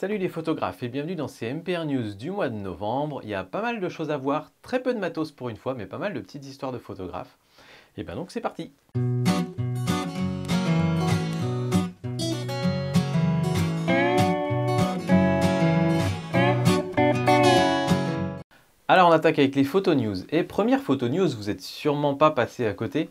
Salut les photographes et bienvenue dans ces MPR News du mois de novembre. Il y a pas mal de choses à voir, très peu de matos pour une fois, mais pas mal de petites histoires de photographes. Et ben donc c'est parti. Alors on attaque avec les photo news. Et première photo news, vous n'êtes sûrement pas passé à côté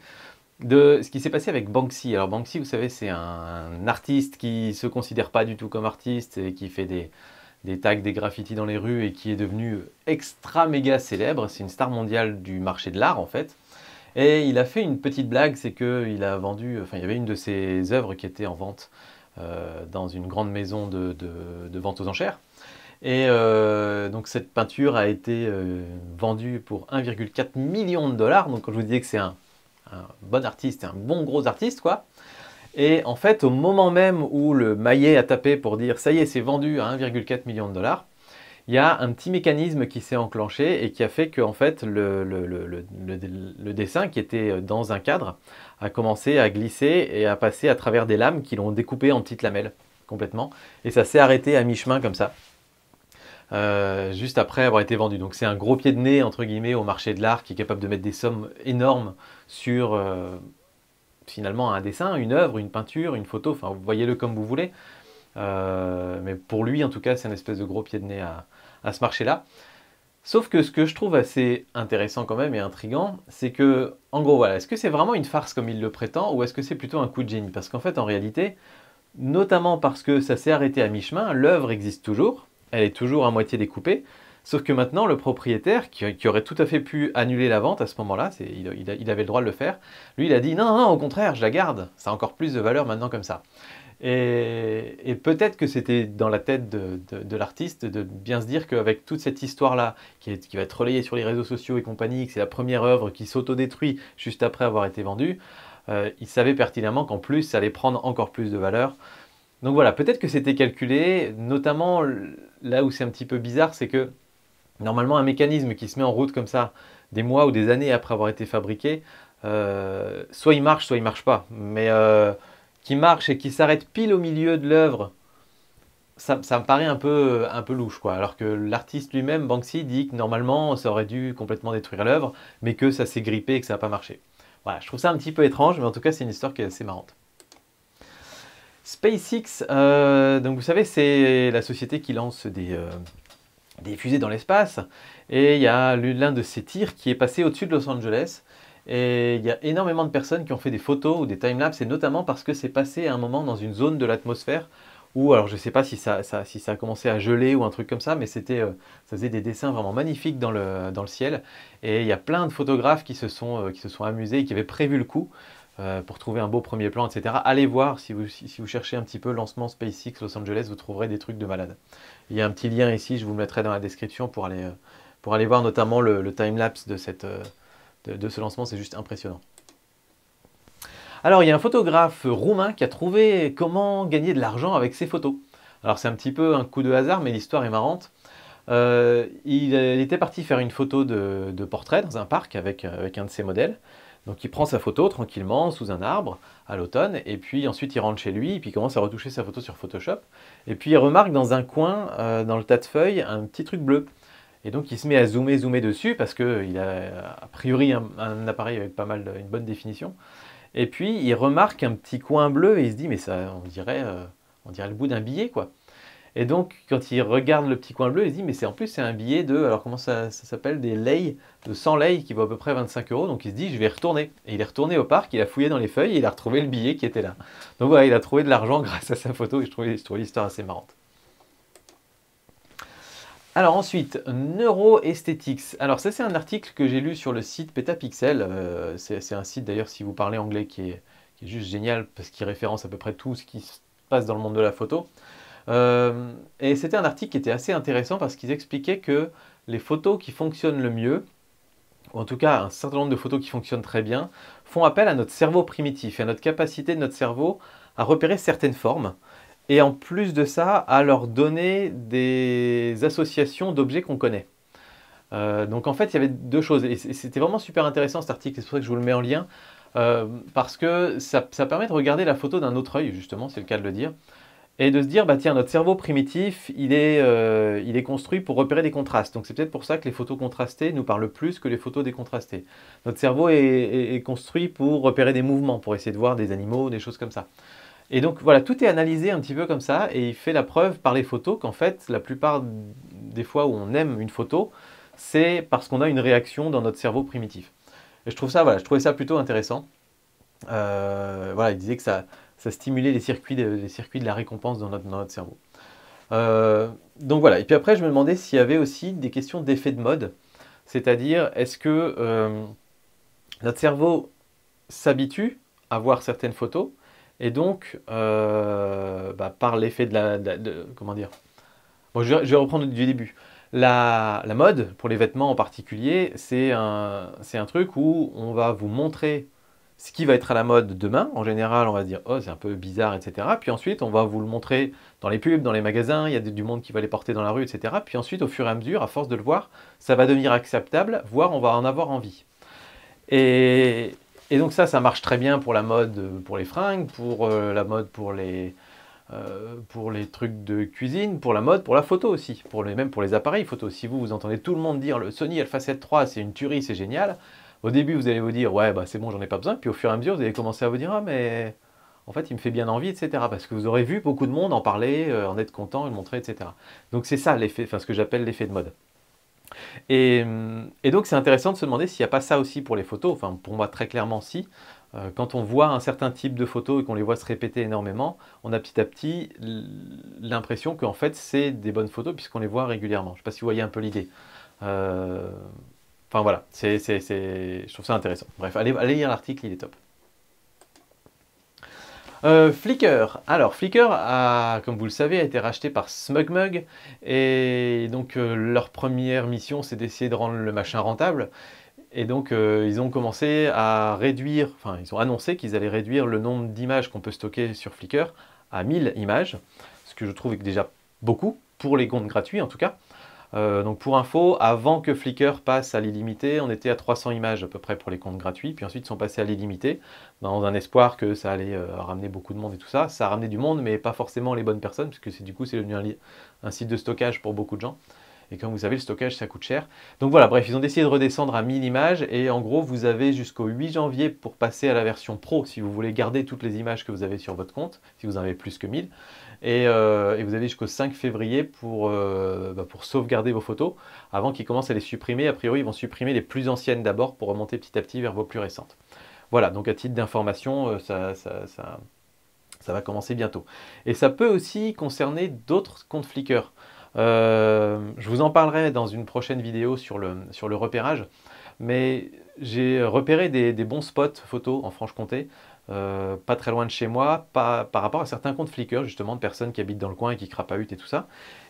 de ce qui s'est passé avec Banksy. Alors Banksy, vous savez, c'est un artiste qui se considère pas du tout comme artiste et qui fait des tags, des graffitis dans les rues et qui est devenu extra méga célèbre. C'est une star mondiale du marché de l'art en fait. Et il a fait une petite blague, c'est qu'il a vendu, enfin il y avait une de ses œuvres qui était en vente dans une grande maison de vente aux enchères. Et donc cette peinture a été vendue pour 1,4 million de dollars. Donc quand je vous disais que c'est un bon artiste, un bon gros artiste quoi. Et en fait, au moment même où le maillet a tapé pour dire ça y est, c'est vendu à 1,4 million de dollars, il y a un petit mécanisme qui s'est enclenché et qui a fait que en fait, le dessin qui était dans un cadre a commencé à glisser et à passer à travers des lames qui l'ont découpé en petites lamelles complètement. Et ça s'est arrêté à mi-chemin comme ça. Juste après avoir été vendu. Donc c'est un gros pied de nez entre guillemets au marché de l'art qui est capable de mettre des sommes énormes sur finalement un dessin, une œuvre, une peinture, une photo, enfin voyez-le comme vous voulez. Mais pour lui en tout cas c'est un espèce de gros pied de nez à ce marché-là. Sauf que ce que je trouve assez intéressant quand même et intriguant, c'est que, en gros voilà, est-ce que c'est vraiment une farce comme il le prétend ou est-ce que c'est plutôt un coup de génie? Parce qu'en fait en réalité, notamment parce que ça s'est arrêté à mi-chemin, l'œuvre existe toujours, elle est toujours à moitié découpée, sauf que maintenant le propriétaire, qui aurait tout à fait pu annuler la vente à ce moment-là, il avait le droit de le faire, lui il a dit non, non, non, au contraire, je la garde, ça a encore plus de valeur maintenant comme ça. Et peut-être que c'était dans la tête de l'artiste de bien se dire qu'avec toute cette histoire-là, qui va être relayée sur les réseaux sociaux et compagnie, que c'est la première œuvre qui s'autodétruit juste après avoir été vendue, il savait pertinemment qu'en plus ça allait prendre encore plus de valeur. Donc voilà, peut-être que c'était calculé, notamment là où c'est un petit peu bizarre, c'est que normalement un mécanisme qui se met en route comme ça, des mois ou des années après avoir été fabriqué, soit il marche pas. Mais qui marche et qui s'arrête pile au milieu de l'œuvre, ça me paraît un peu louche, quoi. Alors que l'artiste lui-même, Banksy, dit que normalement ça aurait dû complètement détruire l'œuvre, mais que ça s'est grippé et que ça n'a pas marché. Voilà, je trouve ça un petit peu étrange, mais en tout cas c'est une histoire qui est assez marrante. SpaceX, donc vous savez, c'est la société qui lance des fusées dans l'espace. Et il y a l'un de ces tirs qui est passé au-dessus de Los Angeles. Et il y a énormément de personnes qui ont fait des photos ou des timelapses, et notamment parce que c'est passé à un moment dans une zone de l'atmosphère où, alors je ne sais pas si ça a commencé à geler ou un truc comme ça, mais ça faisait des dessins vraiment magnifiques dans le ciel. Et il y a plein de photographes qui se sont amusés et qui avaient prévu le coup pour trouver un beau premier plan, etc. Allez voir, si vous cherchez un petit peu lancement SpaceX Los Angeles, vous trouverez des trucs de malade. Il y a un petit lien ici, je vous le mettrai dans la description pour aller voir notamment le timelapse de ce lancement, c'est juste impressionnant. Alors, il y a un photographe roumain qui a trouvé comment gagner de l'argent avec ses photos. Alors, c'est un petit peu un coup de hasard, mais l'histoire est marrante. Il était parti faire une photo de portrait dans un parc avec un de ses modèles. Donc, il prend sa photo tranquillement sous un arbre à l'automne, et puis ensuite il rentre chez lui, et puis il commence à retoucher sa photo sur Photoshop. Et puis il remarque dans un coin, dans le tas de feuilles, un petit truc bleu. Et donc il se met à zoomer dessus parce qu'il a a priori un appareil avec une bonne définition. Et puis il remarque un petit coin bleu et il se dit mais ça on dirait le bout d'un billet quoi. Et donc quand il regarde le petit coin bleu, il se dit mais en plus c'est un billet alors comment ça s'appelle, des leis, de 100 leis qui vaut à peu près 25 euros. Donc il se dit je vais retourner. Et il est retourné au parc, il a fouillé dans les feuilles et il a retrouvé le billet qui était là. Donc voilà, il a trouvé de l'argent grâce à sa photo et je trouvais l'histoire assez marrante. Alors ensuite, Neuroaesthetics. Alors ça c'est un article que j'ai lu sur le site Petapixel. C'est un site d'ailleurs si vous parlez anglais qui est juste génial parce qu'il référence à peu près tout ce qui se passe dans le monde de la photo. Et c'était un article qui était assez intéressant parce qu'ils expliquaient que les photos qui fonctionnent le mieux, ou en tout cas un certain nombre de photos qui fonctionnent très bien, font appel à notre cerveau primitif et à notre capacité de notre cerveau à repérer certaines formes. Et en plus de ça, à leur donner des associations d'objets qu'on connaît. Donc en fait, il y avait deux choses. Et c'était vraiment super intéressant cet article, c'est pour ça que je vous le mets en lien. Parce que ça permet de regarder la photo d'un autre œil, justement, c'est le cas de le dire. Et de se dire, bah tiens, notre cerveau primitif, il est construit pour repérer des contrastes. Donc c'est peut-être pour ça que les photos contrastées nous parlent plus que les photos décontrastées. Notre cerveau est construit pour repérer des mouvements, pour essayer de voir des animaux, des choses comme ça. Et donc voilà, tout est analysé un petit peu comme ça, et il fait la preuve par les photos qu'en fait, la plupart des fois où on aime une photo, c'est parce qu'on a une réaction dans notre cerveau primitif. Et je trouve ça, voilà, je trouvais ça plutôt intéressant. Voilà, il disait que ça stimulait les circuits de la récompense dans notre cerveau. Donc voilà, et puis après je me demandais s'il y avait aussi des questions d'effet de mode, c'est-à-dire est-ce que notre cerveau s'habitue à voir certaines photos, et donc par l'effet comment dire, bon, je vais reprendre du début. La mode, pour les vêtements en particulier, c'est un truc où on va vous montrer ce qui va être à la mode demain. En général, on va se dire « Oh, c'est un peu bizarre, etc. » Puis ensuite, on va vous le montrer dans les pubs, dans les magasins, il y a du monde qui va les porter dans la rue, etc. Puis ensuite, au fur et à mesure, à force de le voir, ça va devenir acceptable, voire on va en avoir envie. Et, et donc ça marche très bien pour la mode, pour les fringues, pour la mode pour les trucs de cuisine, pour la mode, pour la photo aussi, même pour les appareils photo. Si vous entendez tout le monde dire le Sony Alpha 7 III c'est une tuerie, c'est génial, au début vous allez vous dire ouais bah c'est bon, j'en ai pas besoin, puis au fur et à mesure vous allez commencer à vous dire ah mais en fait il me fait bien envie, etc. Parce que vous aurez vu beaucoup de monde en parler, en être content, le montrer, etc. Donc c'est ça l'effet, enfin ce que j'appelle l'effet de mode. Et donc c'est intéressant de se demander s'il n'y a pas ça aussi pour les photos, enfin pour moi très clairement si. Quand on voit un certain type de photos et qu'on les voit se répéter énormément, on a petit à petit l'impression qu'en fait c'est des bonnes photos puisqu'on les voit régulièrement. Je ne sais pas si vous voyez un peu l'idée. Enfin voilà, je trouve ça intéressant. Bref, allez lire l'article, il est top. Flickr. Alors, Flickr, comme vous le savez, a été racheté par SmugMug. Et donc, leur première mission, c'est d'essayer de rendre le machin rentable. Et donc, ils ont commencé à réduire, enfin, ils ont annoncé qu'ils allaient réduire le nombre d'images qu'on peut stocker sur Flickr à 1000 images. Ce que je trouve déjà beaucoup, pour les comptes gratuits en tout cas. Donc pour info, avant que Flickr passe à l'illimité, on était à 300 images à peu près pour les comptes gratuits, puis ensuite ils sont passés à l'illimité, dans un espoir que ça allait ramener beaucoup de monde et tout ça. Ça a ramené du monde, mais pas forcément les bonnes personnes, parce que du coup c'est devenu un site de stockage pour beaucoup de gens. Et comme vous savez, le stockage, ça coûte cher. Donc voilà, bref, ils ont décidé de redescendre à 1000 images. Et en gros, vous avez jusqu'au 8 janvier pour passer à la version pro, si vous voulez garder toutes les images que vous avez sur votre compte, si vous en avez plus que 1000. Et vous avez jusqu'au 5 février pour sauvegarder vos photos, avant qu'ils commencent à les supprimer. A priori, ils vont supprimer les plus anciennes d'abord, pour remonter petit à petit vers vos plus récentes. Voilà, donc à titre d'information, ça va commencer bientôt. Et ça peut aussi concerner d'autres comptes Flickr. Je vous en parlerai dans une prochaine vidéo sur le repérage, mais j'ai repéré des bons spots photos en Franche-Comté, pas très loin de chez moi, par rapport à certains comptes Flickr, justement, de personnes qui habitent dans le coin et qui crapahutent et tout ça.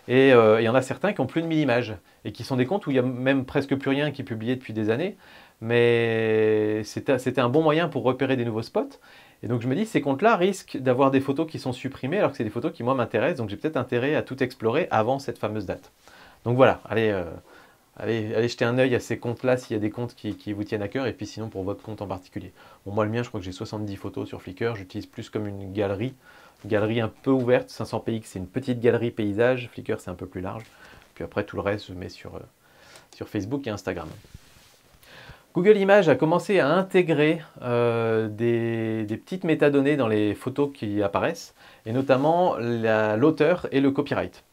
Et il y en a certains qui ont plus de 1000 images, et qui sont des comptes où il n'y a même presque plus rien qui est publié depuis des années, mais c'était un bon moyen pour repérer des nouveaux spots. Et donc je me dis, ces comptes-là risquent d'avoir des photos qui sont supprimées, alors que c'est des photos qui, moi, m'intéressent, donc j'ai peut-être intérêt à tout explorer avant cette fameuse date. Donc voilà, allez jeter un œil à ces comptes-là, s'il y a des comptes qui vous tiennent à cœur, et puis sinon pour votre compte en particulier. Bon, moi, le mien, je crois que j'ai 70 photos sur Flickr, j'utilise plus comme une galerie un peu ouverte. 500px, c'est une petite galerie paysage, Flickr, c'est un peu plus large. Puis après, tout le reste, je mets sur Facebook et Instagram. Google Images a commencé à intégrer des petites métadonnées dans les photos qui apparaissent, et notamment l'auteur et le copyright.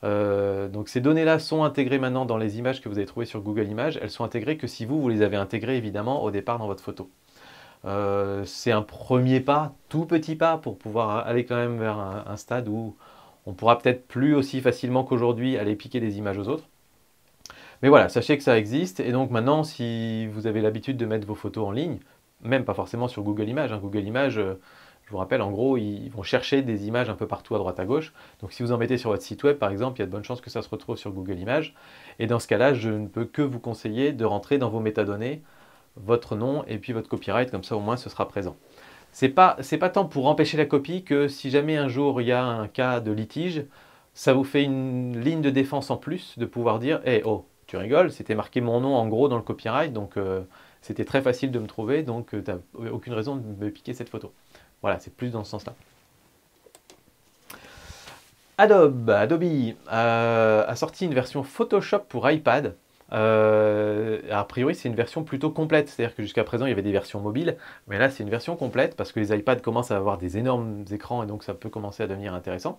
Donc ces données-là sont intégrées maintenant dans les images que vous avez trouvées sur Google Images. Elles sont intégrées que si vous les avez intégrées évidemment au départ dans votre photo. C'est un premier pas, tout petit pas, pour pouvoir aller quand même vers un stade où on pourra peut-être plus aussi facilement qu'aujourd'hui aller piquer des images aux autres. Mais voilà, sachez que ça existe, et donc maintenant, si vous avez l'habitude de mettre vos photos en ligne, même pas forcément sur Google Images, hein, Google Images, je vous rappelle, en gros, ils vont chercher des images un peu partout à droite à gauche. Donc si vous en mettez sur votre site web, par exemple, il y a de bonnes chances que ça se retrouve sur Google Images. Et dans ce cas-là, je ne peux que vous conseiller de rentrer dans vos métadonnées votre nom et puis votre copyright, comme ça au moins ce sera présent. C'est pas tant pour empêcher la copie que si jamais un jour il y a un cas de litige, ça vous fait une ligne de défense en plus de pouvoir dire « Hey, oh, tu rigoles, c'était marqué mon nom en gros dans le copyright, donc c'était très facile de me trouver, donc tu n'as aucune raison de me piquer cette photo. » Voilà, c'est plus dans ce sens-là. Adobe a sorti une version Photoshop pour iPad. A priori, c'est une version plutôt complète, c'est-à-dire que jusqu'à présent, il y avait des versions mobiles, mais là, c'est une version complète parce que les iPads commencent à avoir des énormes écrans et donc ça peut commencer à devenir intéressant.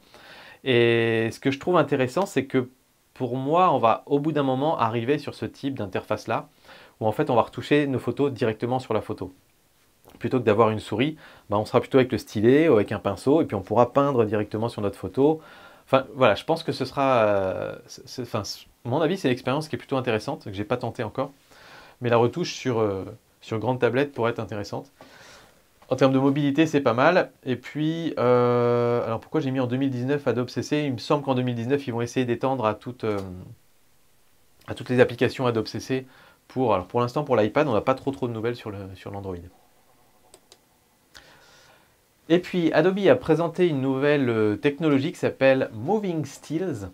Et ce que je trouve intéressant, c'est que pour moi, on va au bout d'un moment arriver sur ce type d'interface-là, où en fait, on va retoucher nos photos directement sur la photo. Plutôt que d'avoir une souris, bah, on sera plutôt avec le stylet ou avec un pinceau, et puis on pourra peindre directement sur notre photo. Enfin, voilà, je pense que ce sera... enfin, à mon avis, c'est une expérience qui est plutôt intéressante, que j'ai pas tenté encore. Mais la retouche sur grande tablette pourrait être intéressante. En termes de mobilité, c'est pas mal. Et puis, alors pourquoi j'ai mis en 2019 Adobe CC? Il me semble qu'en 2019, ils vont essayer d'étendre à toutes les applications Adobe CC. Alors pour l'instant, pour l'iPad, on n'a pas trop de nouvelles sur l'Android. Et puis, Adobe a présenté une nouvelle technologie qui s'appelle Moving Stills,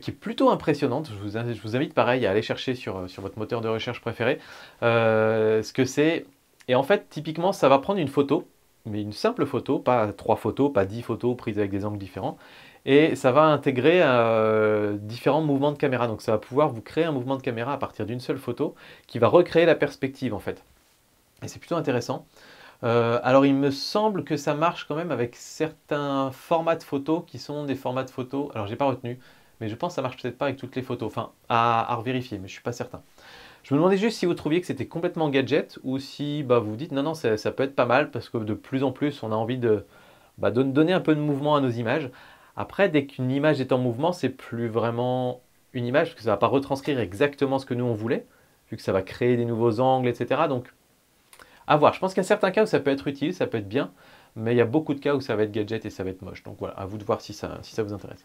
qui est plutôt impressionnante. Je vous invite pareil à aller chercher sur votre moteur de recherche préféré ce que c'est. Et en fait, typiquement, ça va prendre une photo, mais une simple photo, pas 3 photos, pas 10 photos prises avec des angles différents. Et ça va intégrer différents mouvements de caméra. Donc ça va pouvoir vous créer un mouvement de caméra à partir d'une seule photo qui va recréer la perspective en fait. Et c'est plutôt intéressant. Alors il me semble que ça marche quand même avec certains formats de photos qui sont des formats de photos. Alors j'ai pas retenu, mais je pense que ça marche peut-être pas avec toutes les photos. Enfin, à revérifier, mais je suis pas certain. Je me demandais juste si vous trouviez que c'était complètement gadget ou si bah, vous vous dites non, non, ça peut être pas mal parce que de plus en plus on a envie de donner un peu de mouvement à nos images. Après, dès qu'une image est en mouvement, c'est plus vraiment une image parce que ça va pas retranscrire exactement ce que nous on voulait, vu que ça va créer des nouveaux angles, etc. Donc à voir. Je pense qu'il y a certains cas où ça peut être utile, ça peut être bien, mais il y a beaucoup de cas où ça va être gadget et ça va être moche. Donc voilà, à vous de voir si ça vous intéresse.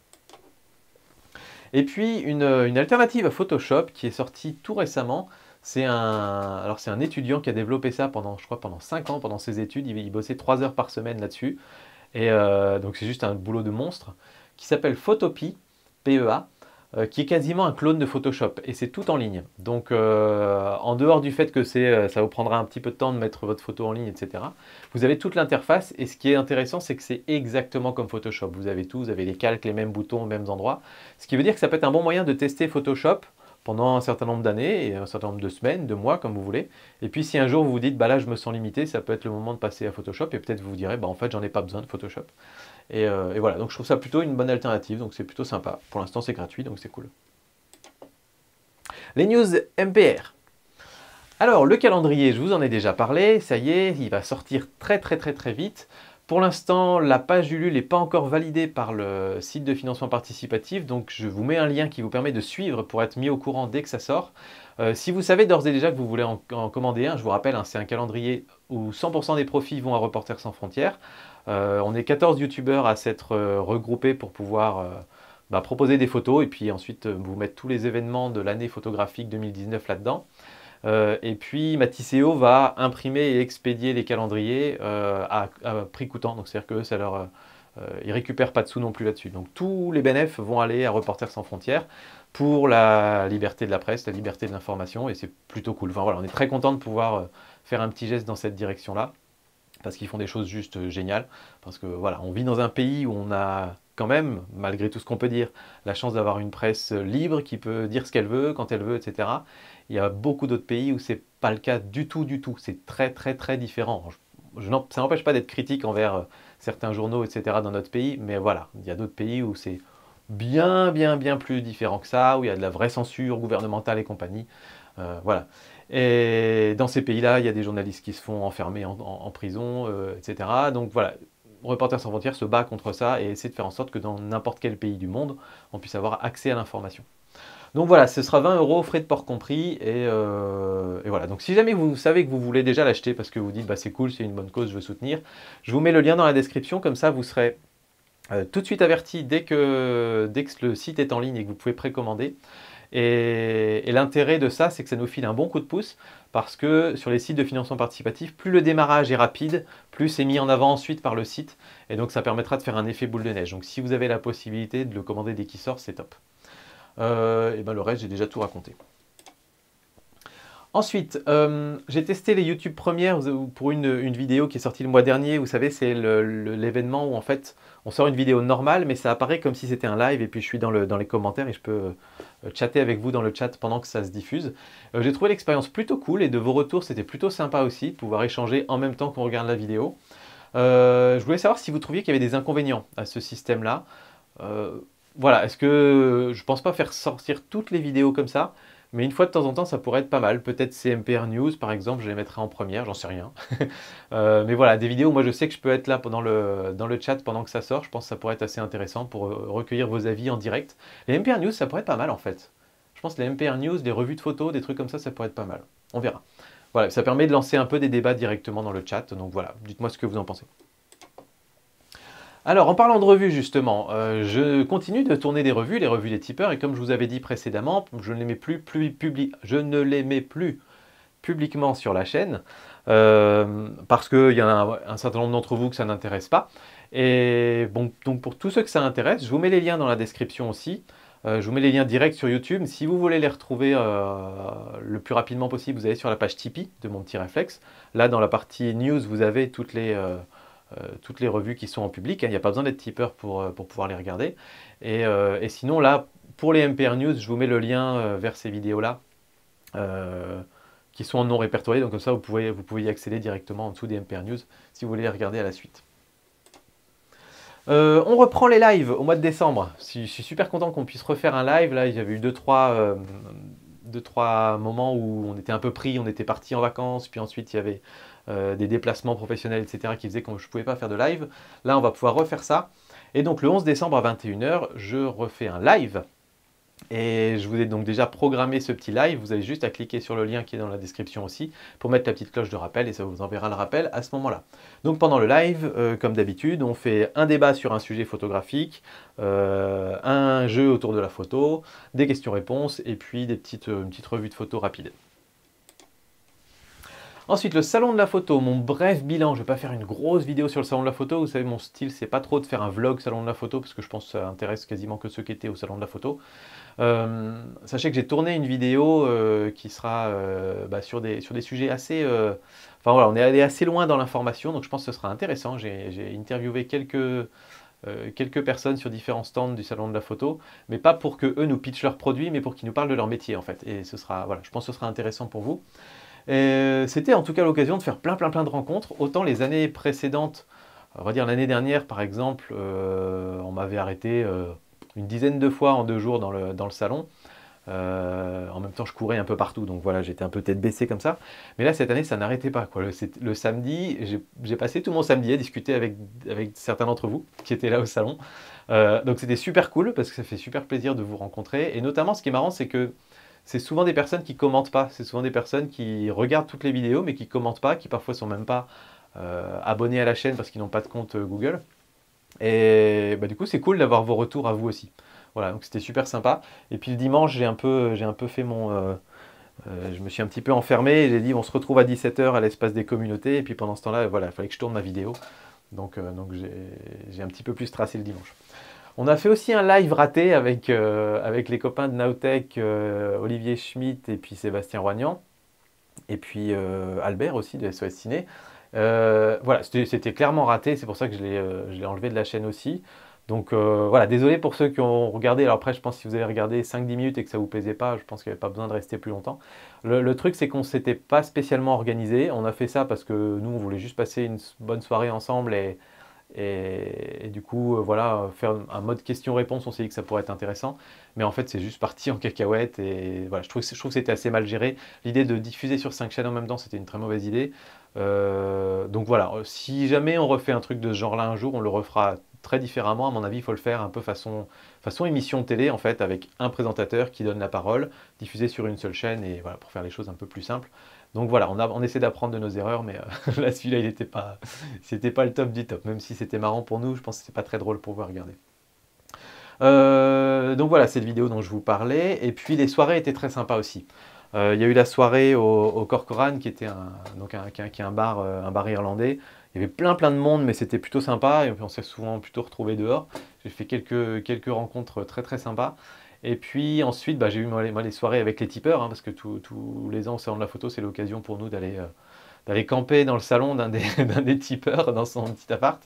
Et puis une alternative à Photoshop qui est sortie tout récemment. C'est un étudiant qui a développé ça pendant, je crois, pendant 5 ans, pendant ses études. Il bossait 3 heures par semaine là-dessus. Et donc c'est juste un boulot de monstre qui s'appelle Photopea, PEA, qui est quasiment un clone de Photoshop et c'est tout en ligne. Donc en dehors du fait que ça vous prendra un petit peu de temps de mettre votre photo en ligne, etc. Vous avez toute l'interface et ce qui est intéressant, c'est que c'est exactement comme Photoshop. Vous avez tout, vous avez les calques, les mêmes boutons aux mêmes endroits. Ce qui veut dire que ça peut être un bon moyen de tester Photoshop pendant un certain nombre d'années et un certain nombre de semaines, de mois, comme vous voulez. Et puis si un jour vous vous dites, bah là je me sens limité, ça peut être le moment de passer à Photoshop et peut-être vous vous direz, bah en fait j'en ai pas besoin de Photoshop. Et voilà, donc je trouve ça plutôt une bonne alternative, donc c'est plutôt sympa. Pour l'instant c'est gratuit, donc c'est cool. Les news MPR. Alors le calendrier, je vous en ai déjà parlé, ça y est, il va sortir très vite. Pour l'instant, la page Ulule n'est pas encore validée par le site de financement participatif, donc je vous mets un lien qui vous permet de suivre pour être mis au courant dès que ça sort. Si vous savez d'ores et déjà que vous voulez en commander un, je vous rappelle, hein, c'est un calendrier où 100% des profits vont à Reporters sans frontières. On est 14 youtubeurs à s'être regroupés pour pouvoir proposer des photos et puis ensuite vous mettre tous les événements de l'année photographique 2019 là-dedans. Et puis Matiseo va imprimer et expédier les calendriers à prix coûtant. Donc c'est-à-dire que ils ne récupèrent pas de sous non plus là-dessus. Donc tous les bénéfices vont aller à Reporters sans frontières pour la liberté de la presse, la liberté de l'information, et c'est plutôt cool. Enfin voilà, on est très content de pouvoir faire un petit geste dans cette direction-là, parce qu'ils font des choses juste géniales. Parce que voilà, on vit dans un pays où on a quand même, malgré tout ce qu'on peut dire, la chance d'avoir une presse libre qui peut dire ce qu'elle veut, quand elle veut, etc. Il y a beaucoup d'autres pays où c'est pas le cas du tout. C'est très différent. Ça n'empêche pas d'être critique envers certains journaux, etc. dans notre pays, mais voilà, il y a d'autres pays où c'est bien plus différent que ça, où il y a de la vraie censure gouvernementale et compagnie. Voilà. Et dans ces pays-là, il y a des journalistes qui se font enfermer en prison, etc. Donc voilà, Reporters sans frontières se bat contre ça et essaie de faire en sorte que dans n'importe quel pays du monde, on puisse avoir accès à l'information. Donc voilà, ce sera 20 €, frais de port compris. Et voilà, donc si jamais vous savez que vous voulez déjà l'acheter parce que vous dites bah, c'est cool, c'est une bonne cause, je veux soutenir, je vous mets le lien dans la description, comme ça vous serez tout de suite averti dès que le site est en ligne et que vous pouvez précommander. Et l'intérêt de ça, c'est que ça nous file un bon coup de pouce, parce que sur les sites de financement participatif, plus le démarrage est rapide, plus c'est mis en avant ensuite par le site, et donc ça permettra de faire un effet boule de neige. Donc si vous avez la possibilité de le commander dès qu'il sort, c'est top. Et ben le reste, j'ai déjà tout raconté. Ensuite, j'ai testé les YouTube Premières pour une vidéo qui est sortie le mois dernier. Vous savez, c'est l'événement où en fait on sort une vidéo normale, mais ça apparaît comme si c'était un live. Et puis je suis dans les commentaires et je peux chatter avec vous dans le chat pendant que ça se diffuse. J'ai trouvé l'expérience plutôt cool et de vos retours, c'était plutôt sympa aussi de pouvoir échanger en même temps qu'on regarde la vidéo. Je voulais savoir si vous trouviez qu'il y avait des inconvénients à ce système-là. Voilà, est-ce que je pense pas faire sortir toutes les vidéos comme ça? Mais une fois de temps en temps, ça pourrait être pas mal. Peut-être CMPR News, par exemple, je les mettrai en première, j'en sais rien. Mais voilà, des vidéos, moi je sais que je peux être là dans le chat pendant que ça sort. Je pense que ça pourrait être assez intéressant pour recueillir vos avis en direct. Les MPR News, ça pourrait être pas mal en fait. Je pense que les MPR News, les revues de photos, des trucs comme ça pourrait être pas mal. On verra. Voilà, ça permet de lancer un peu des débats directement dans le chat. Donc voilà, dites-moi ce que vous en pensez. Alors, en parlant de revues, justement, je continue de tourner des revues, les revues des tipeurs, et comme je vous avais dit précédemment, je ne les mets plus publiquement sur la chaîne, parce qu'il y en a un certain nombre d'entre vous que ça n'intéresse pas. Et bon, donc pour tous ceux que ça intéresse, je vous mets les liens dans la description aussi. Je vous mets les liens directs sur YouTube. Si vous voulez les retrouver le plus rapidement possible, vous allez sur la page Tipeee de mon petit réflexe. Là, dans la partie news, vous avez toutes les revues qui sont en public. Il n'y a pas besoin d'être tipeur pour pouvoir les regarder. Et sinon, là, pour les MPR News, je vous mets le lien vers ces vidéos-là qui sont en non répertoriés. Donc comme ça, vous pouvez y accéder directement en dessous des MPR News si vous voulez les regarder à la suite. On reprend les lives au mois de décembre. Je suis super content qu'on puisse refaire un live. Là, il y avait eu deux, trois moments où on était un peu pris, on était parti en vacances, puis ensuite il y avait des déplacements professionnels, etc. qui faisaient que je ne pouvais pas faire de live. Là, on va pouvoir refaire ça. Et donc le 11 décembre à 21 h, je refais un live. Et je vous ai donc déjà programmé ce petit live. Vous avez juste à cliquer sur le lien qui est dans la description aussi pour mettre la petite cloche de rappel et ça vous enverra le rappel à ce moment-là. Donc pendant le live, comme d'habitude, on fait un débat sur un sujet photographique, un jeu autour de la photo, des questions-réponses et puis une petite revue de photos rapide. Ensuite, le salon de la photo, mon bref bilan. Je ne vais pas faire une grosse vidéo sur le salon de la photo. Vous savez, mon style, c'est pas trop de faire un vlog salon de la photo parce que je pense que ça intéresse quasiment que ceux qui étaient au salon de la photo. Sachez que j'ai tourné une vidéo qui sera sur des sujets assez... Enfin voilà, on est allé assez loin dans l'information, donc je pense que ce sera intéressant. J'ai interviewé quelques personnes sur différents stands du salon de la photo, mais pas pour que eux nous pitchent leurs produits, mais pour qu'ils nous parlent de leur métier en fait. Et ce sera, voilà, je pense que ce sera intéressant pour vous. C'était en tout cas l'occasion de faire plein de rencontres. Autant les années précédentes, on va dire l'année dernière par exemple, on m'avait arrêté une dizaine de fois en 2 jours dans le salon. En même temps, je courais un peu partout, donc voilà, j'étais un peu tête baissée comme ça. Mais là, cette année, ça n'arrêtait pas, quoi. Le samedi, j'ai passé tout mon samedi à discuter avec certains d'entre vous qui étaient là au salon. Donc c'était super cool parce que ça fait super plaisir de vous rencontrer. Et notamment, ce qui est marrant, c'est que c'est souvent des personnes qui commentent pas. C'est souvent des personnes qui regardent toutes les vidéos, mais qui commentent pas, qui parfois sont même pas abonnés à la chaîne parce qu'ils n'ont pas de compte Google. Et du coup, c'est cool d'avoir vos retours à vous aussi. Voilà, donc c'était super sympa. Et puis le dimanche, j'ai un peu fait je me suis un petit peu enfermé et j'ai dit on se retrouve à 17 h à l'espace des communautés. Et puis pendant ce temps-là, voilà, il fallait que je tourne ma vidéo. Donc j'ai un petit peu plus tracé le dimanche. On a fait aussi un live raté avec les copains de Nowtech, Olivier Schmitt et puis Sébastien Roignan. Et puis Albert aussi de SOS Ciné. Voilà, c'était clairement raté, c'est pour ça que je l'ai enlevé de la chaîne aussi. Donc voilà, désolé pour ceux qui ont regardé. Alors après, je pense que si vous avez regardé 5-10 minutes et que ça vous plaisait pas, je pense qu'il n'y avait pas besoin de rester plus longtemps. Le truc, c'est qu'on ne s'était pas spécialement organisé. On a fait ça parce que nous, on voulait juste passer une bonne soirée ensemble et du coup, voilà, faire un mode question-réponse, on s'est dit que ça pourrait être intéressant. Mais en fait, c'est juste parti en cacahuète et voilà, je trouve que c'était assez mal géré. L'idée de diffuser sur 5 chaînes en même temps, c'était une très mauvaise idée. Donc voilà, si jamais on refait un truc de ce genre-là un jour, on le refera très différemment. À mon avis, il faut le faire un peu façon émission de télé, en fait, avec un présentateur qui donne la parole, diffusé sur une seule chaîne, et voilà, pour faire les choses un peu plus simples. Donc voilà, on essaie d'apprendre de nos erreurs, mais là, celui-là, c'était pas le top du top. Même si c'était marrant pour nous, je pense que c'était pas très drôle pour vous à regarder. Donc voilà, c'est le vidéo dont je vous parlais. Et puis les soirées étaient très sympas aussi. Il y a eu la soirée au Corcoran, qui était un bar irlandais. Il y avait plein de monde, mais c'était plutôt sympa. Et puis on s'est souvent plutôt retrouvés dehors. J'ai fait quelques rencontres très sympas. Et puis ensuite, bah, j'ai eu moi, les soirées avec les tipeurs, hein, parce que tous les ans au salon de la photo, c'est l'occasion pour nous d'aller camper dans le salon d'un des, d'un des tipeurs dans son petit appart.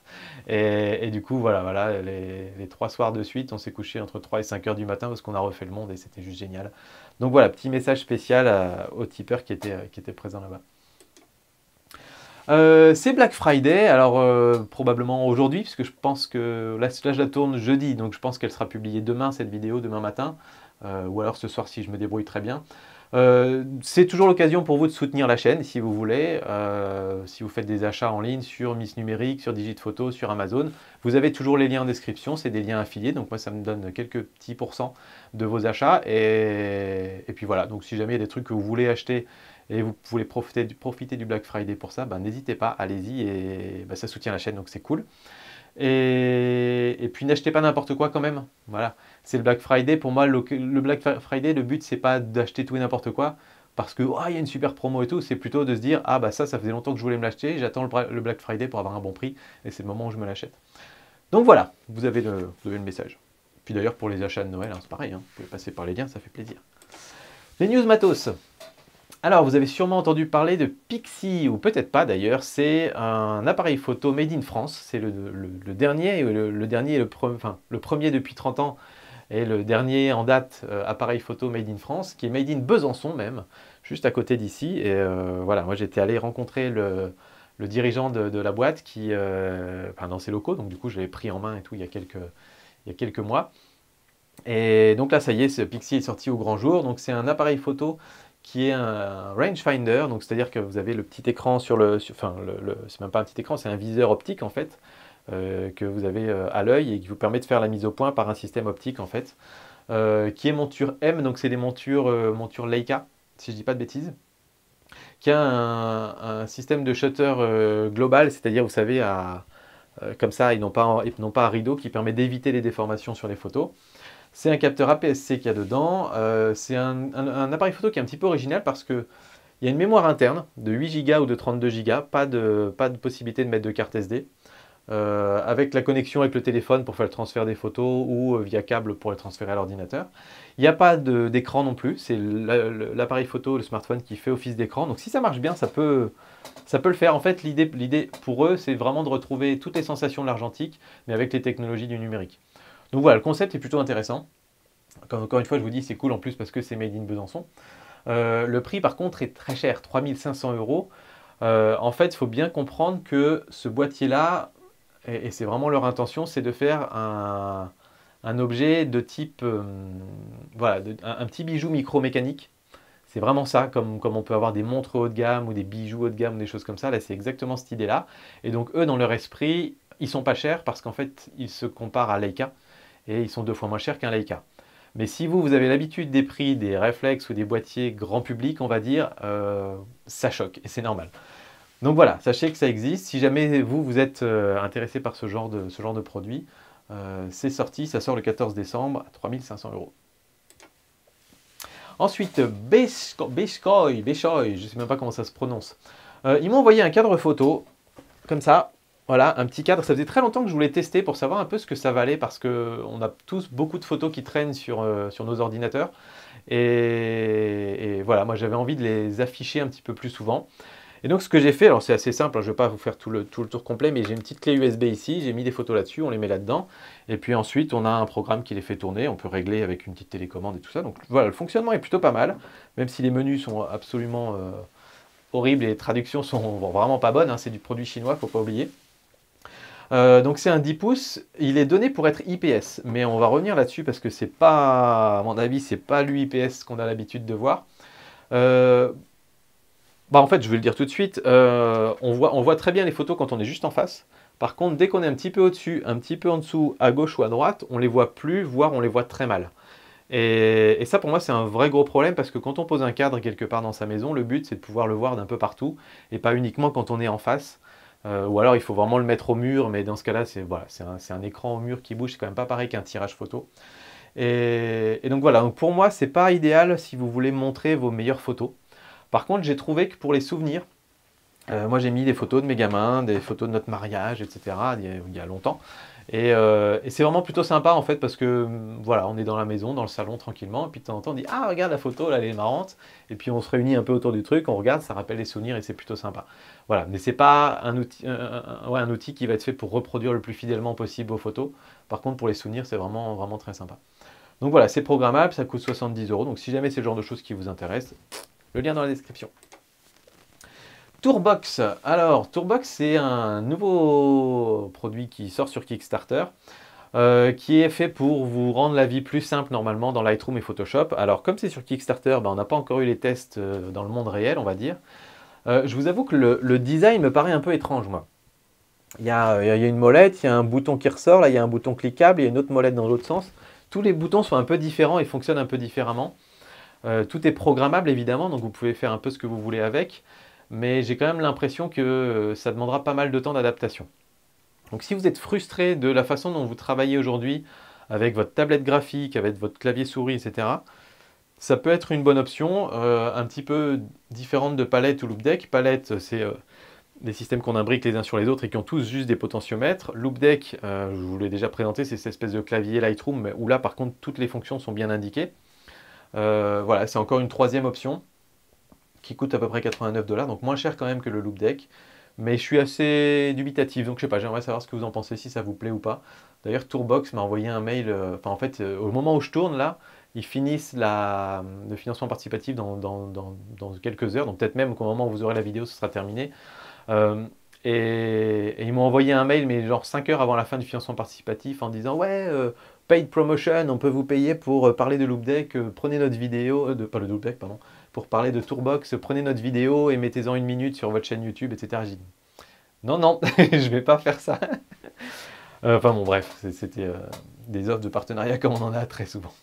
Et du coup, voilà les 3 soirs de suite, on s'est couché entre 3 et 5 heures du matin parce qu'on a refait le monde et c'était juste génial. Donc voilà, petit message spécial aux tipeurs qui étaient présents là-bas. C'est Black Friday, alors probablement aujourd'hui, puisque je pense que là je la tourne jeudi, donc je pense qu'elle sera publiée demain, cette vidéo, demain matin, ou alors ce soir si je me débrouille très bien. C'est toujours l'occasion pour vous de soutenir la chaîne si vous voulez, si vous faites des achats en ligne sur Miss Numérique, sur Digitphoto, sur Amazon. Vous avez toujours les liens en description, c'est des liens affiliés, donc moi ça me donne quelques petits pourcents de vos achats. Et puis voilà, donc si jamais il y a des trucs que vous voulez acheter et vous voulez profiter du Black Friday pour ça, ben, n'hésitez pas, allez-y, et ben, ça soutient la chaîne, donc c'est cool. Et puis n'achetez pas n'importe quoi quand même. Voilà, c'est le Black Friday. Pour moi, le Black Friday, le but c'est pas d'acheter tout et n'importe quoi parce que il y a une super promo et tout. C'est plutôt de se dire ah bah ça faisait longtemps que je voulais me l'acheter. J'attends le Black Friday pour avoir un bon prix et c'est le moment où je me l'achète. Donc voilà, vous avez le message. Puis d'ailleurs pour les achats de Noël, hein, c'est pareil. Hein, vous pouvez passer par les liens, ça fait plaisir. Les news matos. Alors, vous avez sûrement entendu parler de Pixi, ou peut-être pas d'ailleurs, c'est un appareil photo made in France, c'est le dernier, le premier depuis 30 ans, et le dernier en date appareil photo made in France, qui est made in Besançon même, juste à côté d'ici, et voilà, moi j'étais allé rencontrer le dirigeant de la boîte, dans ses locaux, donc du coup je l'avais pris en main et tout il y a quelques mois, et donc là ça y est, ce Pixi est sorti au grand jour, donc c'est un appareil photo qui est un rangefinder, donc c'est-à-dire que vous avez le petit écran c'est même pas un petit écran, c'est un viseur optique en fait, que vous avez à l'œil et qui vous permet de faire la mise au point par un système optique en fait, qui est monture M, donc c'est des montures Leica, si je dis pas de bêtises, qui a un système de shutter global, c'est-à-dire vous savez, comme ça, ils n'ont pas un rideau qui permet d'éviter les déformations sur les photos. C'est un capteur APS-C qu'il y a dedans. C'est un appareil photo qui est un petit peu original parce qu'il y a une mémoire interne de 8 Go ou de 32 Go, pas de possibilité de mettre de carte SD. Avec la connexion avec le téléphone pour faire le transfert des photos ou via câble pour les transférer à l'ordinateur. Il n'y a pas d'écran non plus, c'est l'appareil photo, le smartphone qui fait office d'écran. Donc si ça marche bien, ça peut le faire. En fait, l'idée pour eux, c'est vraiment de retrouver toutes les sensations de l'argentique, mais avec les technologies du numérique. Donc voilà, le concept est plutôt intéressant. Encore une fois, je vous dis, c'est cool en plus parce que c'est made in Besançon. Le prix, par contre, est très cher, 3500 €. En fait, il faut bien comprendre que ce boîtier-là, et c'est vraiment leur intention, c'est de faire un objet de type, voilà, un petit bijou micro-mécanique. C'est vraiment ça, comme on peut avoir des montres haut de gamme ou des bijoux haut de gamme, des choses comme ça. Là, c'est exactement cette idée-là. Et donc, eux, dans leur esprit, ils sont pas chers parce qu'en fait, ils se comparent à Leica et ils sont 2 fois moins chers qu'un Leica. Mais si vous avez l'habitude des prix des réflexes ou des boîtiers grand public, on va dire, ça choque et c'est normal. Donc voilà, sachez que ça existe. Si jamais vous êtes intéressé par ce genre de produit, c'est sorti, ça sort le 14 décembre à 3500 €. Ensuite, Bechoy, je ne sais même pas comment ça se prononce. Ils m'ont envoyé un cadre photo, comme ça. Voilà, un petit cadre. Ça faisait très longtemps que je voulais tester pour savoir un peu ce que ça valait parce qu'on a tous beaucoup de photos qui traînent sur nos ordinateurs. Et voilà, moi j'avais envie de les afficher un petit peu plus souvent. Et donc ce que j'ai fait, alors c'est assez simple, hein, je ne vais pas vous faire tout le tour complet, mais j'ai une petite clé USB ici, j'ai mis des photos là-dessus, on les met là-dedans. Et puis ensuite, on a un programme qui les fait tourner, on peut régler avec une petite télécommande et tout ça. Donc voilà, le fonctionnement est plutôt pas mal, même si les menus sont absolument horribles et les traductions sont vraiment pas bonnes, hein, c'est du produit chinois, il ne faut pas oublier. Donc c'est un 10 pouces, il est donné pour être IPS, mais on va revenir là-dessus parce que c'est pas, à mon avis, c'est pas l'UIPS qu'on a l'habitude de voir. En fait, je vais le dire tout de suite, on voit très bien les photos quand on est juste en face. Par contre, dès qu'on est un petit peu au-dessus, un petit peu en dessous, à gauche ou à droite, on les voit plus, voire on les voit très mal. Et ça, pour moi, c'est un vrai gros problème parce que quand on pose un cadre quelque part dans sa maison, le but, c'est de pouvoir le voir d'un peu partout et pas uniquement quand on est en face. Ou alors, il faut vraiment le mettre au mur, mais dans ce cas-là, c'est un écran au mur qui bouge, c'est quand même pas pareil qu'un tirage photo. Et donc voilà, donc pour moi, c'est pas idéal si vous voulez montrer vos meilleures photos. Par contre, j'ai trouvé que pour les souvenirs, moi j'ai mis des photos de mes gamins, des photos de notre mariage, etc. il y a longtemps. Et c'est vraiment plutôt sympa en fait parce que voilà, on est dans la maison, dans le salon tranquillement, et puis de temps en temps on dit ah regarde la photo là elle est marrante, et puis on se réunit un peu autour du truc, on regarde, ça rappelle les souvenirs et c'est plutôt sympa. Voilà, mais c'est pas un outil, ouais, un outil qui va être fait pour reproduire le plus fidèlement possible vos photos. Par contre pour les souvenirs c'est vraiment vraiment très sympa. Donc voilà, c'est programmable, ça coûte 70 euros. Donc si jamais c'est le genre de choses qui vous intéresse, le lien dans la description. Tourbox. Alors, Tourbox, c'est un nouveau produit qui sort sur Kickstarter, qui est fait pour vous rendre la vie plus simple normalement dans Lightroom et Photoshop. Alors, comme c'est sur Kickstarter, ben, on n'a pas encore eu les tests dans le monde réel, on va dire. Je vous avoue que le design me paraît un peu étrange, moi. Il y a une molette, il y a un bouton qui ressort, là il y a un bouton cliquable, il y a une autre molette dans l'autre sens. Tous les boutons sont un peu différents et fonctionnent un peu différemment. Tout est programmable évidemment, donc vous pouvez faire un peu ce que vous voulez avec, mais j'ai quand même l'impression que ça demandera pas mal de temps d'adaptation. Donc si vous êtes frustré de la façon dont vous travaillez aujourd'hui avec votre tablette graphique, avec votre clavier souris, etc., ça peut être une bonne option, un petit peu différente de Palette ou Loupedeck. Palette, c'est des systèmes qu'on imbrique les uns sur les autres et qui ont tous juste des potentiomètres. Loupedeck, je vous l'ai déjà présenté, c'est cette espèce de clavier Lightroom, où là par contre toutes les fonctions sont bien indiquées. Voilà, c'est encore une troisième option qui coûte à peu près 89 $, donc moins cher quand même que le Loupedeck. Mais je suis assez dubitatif, donc je sais pas, j'aimerais savoir ce que vous en pensez, si ça vous plaît ou pas. D'ailleurs, Tourbox m'a envoyé un mail, enfin en fait, au moment où je tourne là, ils finissent le financement participatif dans quelques heures, donc peut-être même qu'au moment où vous aurez la vidéo, ce sera terminé. Euh, et ils m'ont envoyé un mail, mais genre 5 heures avant la fin du financement participatif, en disant ouais, paid promotion, on peut vous payer pour parler de Loupedeck, prenez notre vidéo, pas le Loupedeck, pardon, pour parler de Tourbox, prenez notre vidéo et mettez-en une minute sur votre chaîne YouTube, etc. J'ai dit non, non, je vais pas faire ça. Enfin bon, bref, c'était des offres de partenariat comme on en a très souvent.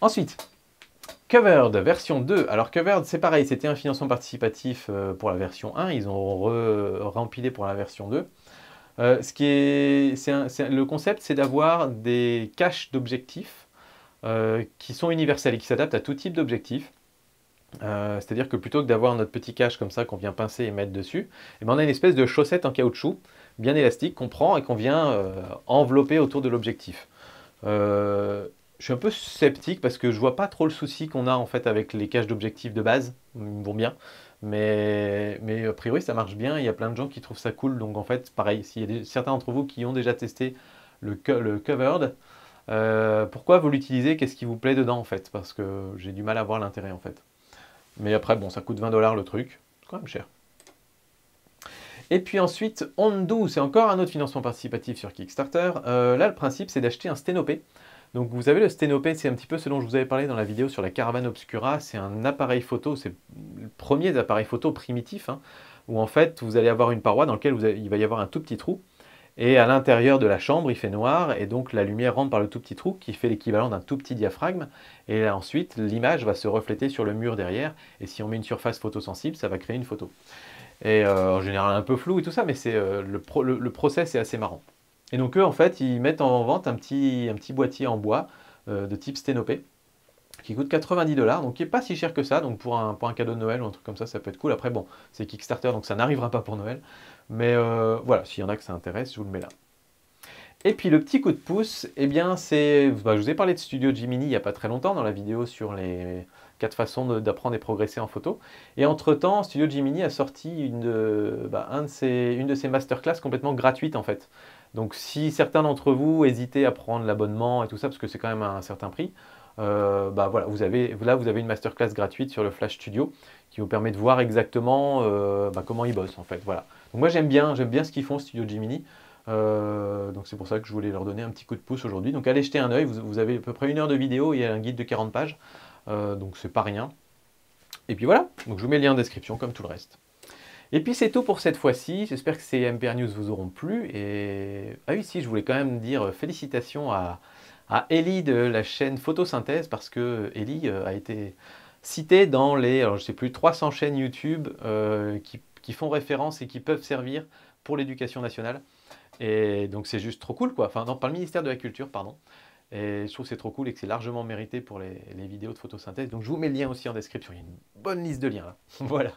Ensuite, Covered, version 2. Alors Covered, c'est pareil, c'était un financement participatif pour la version 1, ils ont rempilé pour la version 2. Le concept, c'est d'avoir des caches d'objectifs qui sont universels et qui s'adaptent à tout type d'objectif. C'est-à-dire que plutôt que d'avoir notre petit cache comme ça qu'on vient pincer et mettre dessus, eh ben on a une espèce de chaussette en caoutchouc bien élastique qu'on prend et qu'on vient envelopper autour de l'objectif. Je suis un peu sceptique parce que je vois pas trop le souci qu'on a en fait avec les caches d'objectifs de base, ils me vont bien, mais a priori ça marche bien, il y a plein de gens qui trouvent ça cool, donc en fait pareil, s'il y a certains d'entre vous qui ont déjà testé le Covered, pourquoi vous l'utilisez, qu'est-ce qui vous plaît dedans en fait, parce que j'ai du mal à voir l'intérêt en fait. Mais après bon, ça coûte 20 $ le truc, c'est quand même cher. Et puis ensuite, Ondu, c'est encore un autre financement participatif sur Kickstarter. Là, le principe, c'est d'acheter un Sténopé. Donc vous avez le Sténopé, c'est un petit peu ce dont je vous avais parlé dans la vidéo sur la Caravane Obscura. C'est un appareil photo, c'est le premier appareil photo primitif, hein, où en fait, vous allez avoir une paroi dans laquelle il va y avoir un tout petit trou. Et à l'intérieur de la chambre, il fait noir, et donc la lumière rentre par le tout petit trou, qui fait l'équivalent d'un tout petit diaphragme. Et là, ensuite, l'image va se refléter sur le mur derrière. Et si on met une surface photosensible, ça va créer une photo. Et en général un peu flou et tout ça, mais le process est assez marrant. Et donc eux, en fait, ils mettent en vente un petit boîtier en bois de type Sténopé, qui coûte 90 $, donc qui n'est pas si cher que ça, donc pour un cadeau de Noël ou un truc comme ça peut être cool. Après bon, c'est Kickstarter, donc ça n'arrivera pas pour Noël, mais voilà, s'il y en a que ça intéresse, je vous le mets là. Et puis le petit coup de pouce, eh bien c'est, je vous ai parlé de Studio Gemini il n'y a pas très longtemps dans la vidéo sur les 4 façons d'apprendre et progresser en photo. Et entre-temps, Studio Gemini a sorti une de ses masterclass complètement gratuite en fait. Donc si certains d'entre vous hésitaient à prendre l'abonnement et tout ça, parce que c'est quand même un certain prix, voilà, vous avez une masterclass gratuite sur le Flash Studio qui vous permet de voir exactement comment ils bossent en fait. Voilà. Donc moi j'aime bien ce qu'ils font Studio Gemini. Donc c'est pour ça que je voulais leur donner un petit coup de pouce aujourd'hui. Donc allez jeter un œil, vous avez à peu près 1 heure de vidéo et un guide de 40 pages. Donc c'est pas rien. Et puis voilà, donc je vous mets le lien en description comme tout le reste. Et puis c'est tout pour cette fois-ci, j'espère que ces MPR News vous auront plu. Et ah oui, si, je voulais quand même dire félicitations à Ellie de la chaîne Photosynthèse, parce que Ellie a été citée dans les, alors je sais plus, 300 chaînes YouTube qui font référence et qui peuvent servir pour l'éducation nationale. Et donc c'est juste trop cool quoi, enfin non, pas le ministère de la Culture, pardon. Et je trouve que c'est trop cool et que c'est largement mérité pour les vidéos de photosynthèse. Donc je vous mets le lien aussi en description, il y a une bonne liste de liens là. Voilà.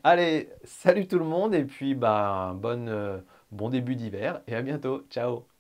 Allez, salut tout le monde et puis bonne bon début d'hiver et à bientôt. Ciao!